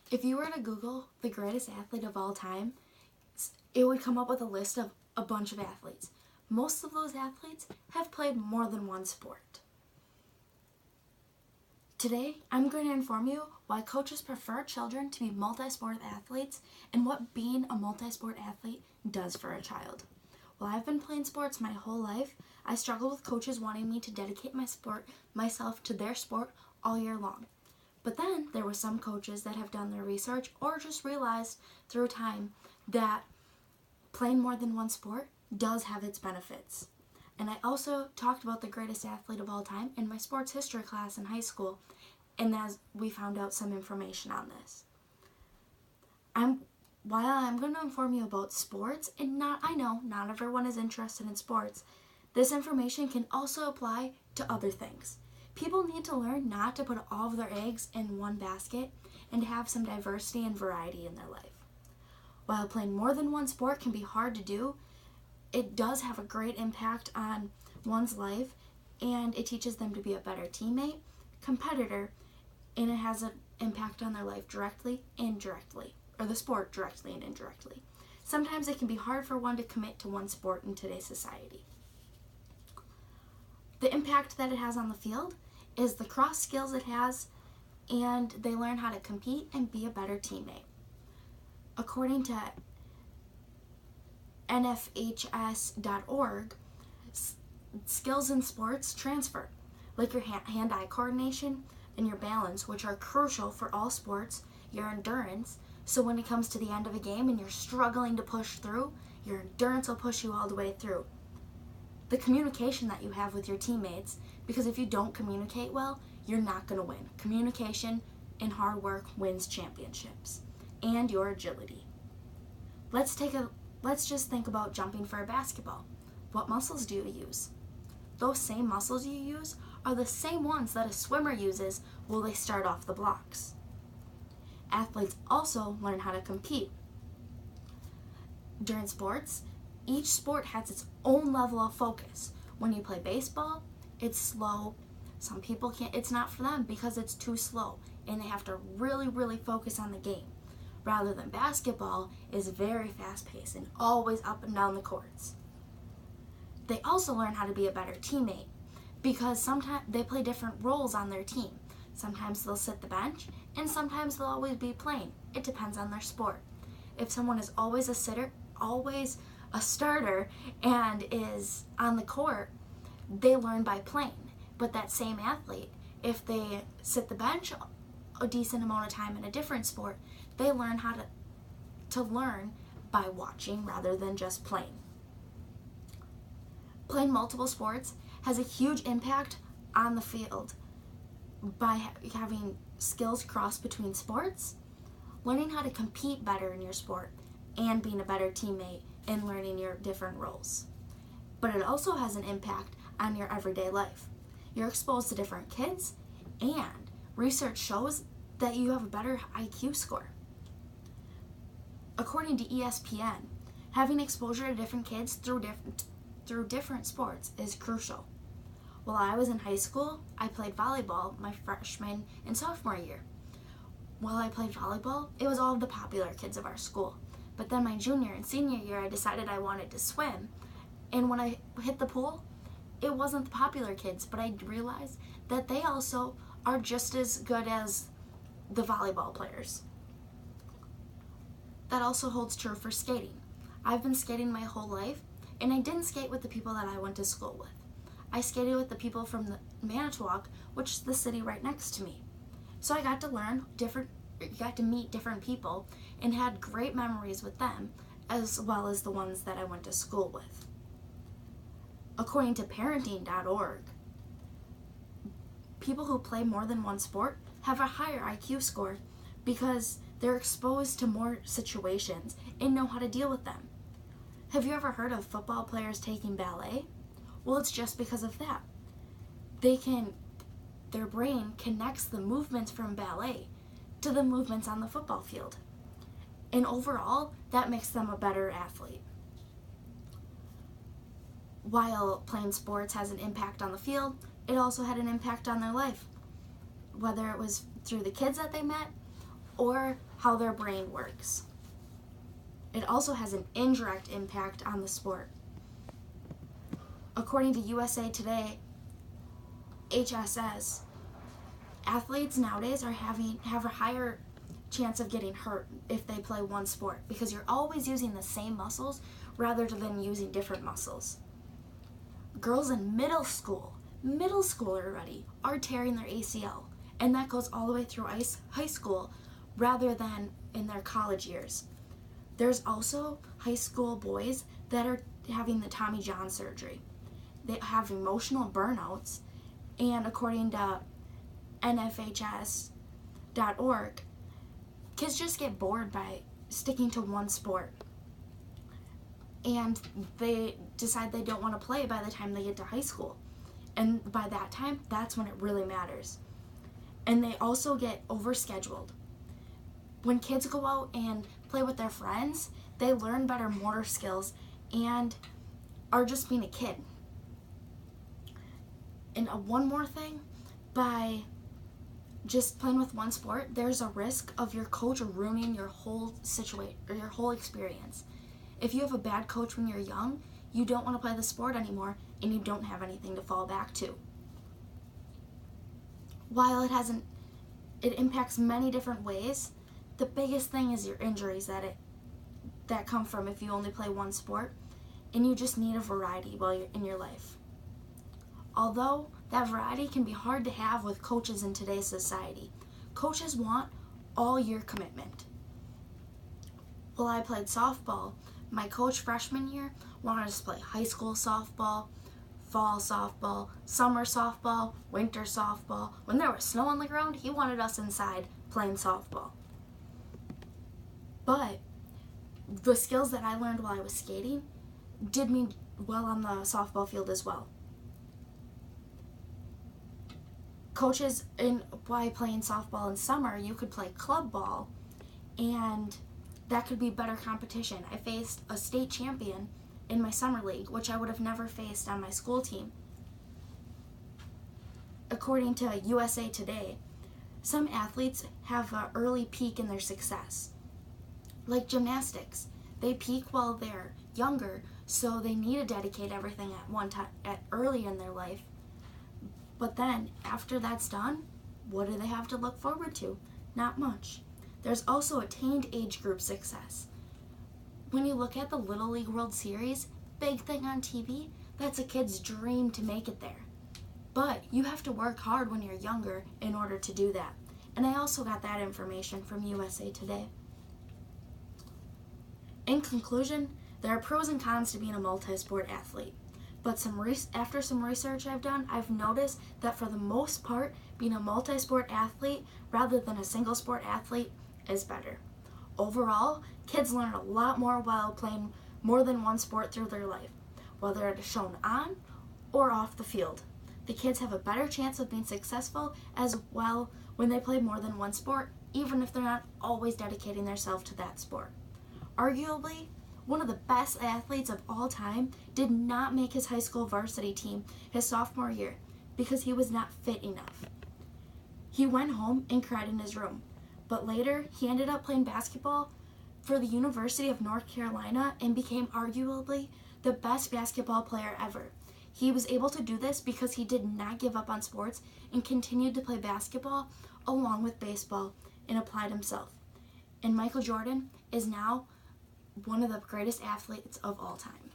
If you were to Google the greatest athlete of all time, it would come up with a list of a bunch of athletes. Most of those athletes have played more than one sport. Today, I'm going to inform you why coaches prefer children to be multi-sport athletes and what being a multi-sport athlete does for a child. While I've been playing sports my whole life, I struggle with coaches wanting me to dedicate myself to their sport all year long. But then there were some coaches that have done their research or just realized through time that playing more than one sport does have its benefits. And I also talked about the greatest athlete of all time in my sports history class in high school, and as we found out some information on this. While I'm going to inform you about sports, and I know not everyone is interested in sports, this information can also apply to other things. People need to learn not to put all of their eggs in one basket and to have some diversity and variety in their life. While playing more than one sport can be hard to do, it does have a great impact on one's life, and it teaches them to be a better teammate, competitor, and it has an impact on their life directly and indirectly, or the sport directly and indirectly. Sometimes it can be hard for one to commit to one sport in today's society. The impact that it has on the field is the cross skills it has, and they learn how to compete and be a better teammate. According to nfhs.org, skills in sports transfer, like your hand-eye coordination and your balance, which are crucial for all sports, your endurance. So when it comes to the end of a game and you're struggling to push through, your endurance will push you all the way through. The communication that you have with your teammates, because if you don't communicate well, you're not going to win. Communication and hard work wins championships. And your agility. Let's just think about jumping for a basketball. What muscles do you use? Those same muscles you use are the same ones that a swimmer uses while they start off the blocks. Athletes also learn how to compete. During sports, each sport has its own level of focus. When you play baseball, it's slow. Some people can't, it's not for them because it's too slow and they have to really, really focus on the game. Rather than basketball is very fast-paced and always up and down the courts. They also learn how to be a better teammate because sometimes they play different roles on their team. Sometimes they'll sit the bench and sometimes they'll always be playing. It depends on their sport. If someone is always a sitter, always a starter, and is on the court, they learn by playing. But that same athlete, if they sit the bench a decent amount of time in a different sport, they learn how to learn by watching rather than just playing. Playing multiple sports has a huge impact on the field by having skills cross between sports, learning how to compete better in your sport, and being a better teammate and learning your different roles. But it also has an impact on your everyday life. You're exposed to different kids, and research shows that you have a better IQ score. According to ESPN, having exposure to different kids through different sports is crucial. While I was in high school, I played volleyball my freshman and sophomore year. While I played volleyball, it was all of the popular kids of our school. But then my junior and senior year, I decided I wanted to swim. And when I hit the pool, it wasn't the popular kids, but I realized that they also are just as good as the volleyball players. That also holds true for skating. I've been skating my whole life, and I didn't skate with the people that I went to school with. I skated with the people from the Manitowoc, which is the city right next to me. So I got to meet different people and had great memories with them, as well as the ones that I went to school with. According to parenting.org, people who play more than one sport have a higher IQ score because they're exposed to more situations and know how to deal with them. Have you ever heard of football players taking ballet? Well, it's just because of that. Their brain connects the movements from ballet to the movements on the football field. And overall, that makes them a better athlete. While playing sports has an impact on the field, it also had an impact on their life. Whether it was through the kids that they met or how their brain works. It also has an indirect impact on the sport. According to USA Today, HSS, athletes nowadays have a higher chance of getting hurt if they play one sport because you're always using the same muscles rather than using different muscles. Girls in middle school already, are tearing their ACL, and that goes all the way through high school rather than in their college years. There's also high school boys that are having the Tommy John surgery. They have emotional burnouts, and according to NFHS.org, kids just get bored by sticking to one sport. And they decide they don't want to play by the time they get to high school. And by that time, that's when it really matters. And they also get overscheduled. When kids go out and play with their friends, they learn better motor skills and are just being a kid. And one more thing, by just playing with one sport, there's a risk of your coach ruining your whole situation or your whole experience. If you have a bad coach when you're young, you don't want to play the sport anymore and you don't have anything to fall back to. While it impacts many different ways, the biggest thing is your injuries that come from if you only play one sport, and you just need a variety while you're in your life. Although that variety can be hard to have with coaches in today's society. Coaches want all-year commitment. While I played softball, my coach freshman year wanted us to play high school softball, fall softball, summer softball, winter softball. When there was snow on the ground, he wanted us inside playing softball. But the skills that I learned while I was skating did me well on the softball field as well. Coaches, by playing softball in summer, you could play club ball, and that could be better competition. I faced a state champion in my summer league, which I would have never faced on my school team. According to USA Today, some athletes have an early peak in their success. Like gymnastics, they peak while they're younger, so they need to dedicate everything at one time early in their life. But then, after that's done, what do they have to look forward to? Not much. There's also attained age group success. When you look at the Little League World Series, big thing on TV, that's a kid's dream to make it there. But you have to work hard when you're younger in order to do that. And I also got that information from USA Today. In conclusion, there are pros and cons to being a multi-sport athlete. But after some research I've done, I've noticed that for the most part, being a multi-sport athlete rather than a single-sport athlete is better. Overall, kids learn a lot more while playing more than one sport through their life, whether it is shown on or off the field. The kids have a better chance of being successful as well when they play more than one sport, even if they're not always dedicating themselves to that sport. Arguably, one of the best athletes of all time did not make his high school varsity team his sophomore year because he was not fit enough. He went home and cried in his room, but later he ended up playing basketball for the University of North Carolina and became arguably the best basketball player ever. He was able to do this because he did not give up on sports and continued to play basketball along with baseball and applied himself. And Michael Jordan is now one of the greatest athletes of all time.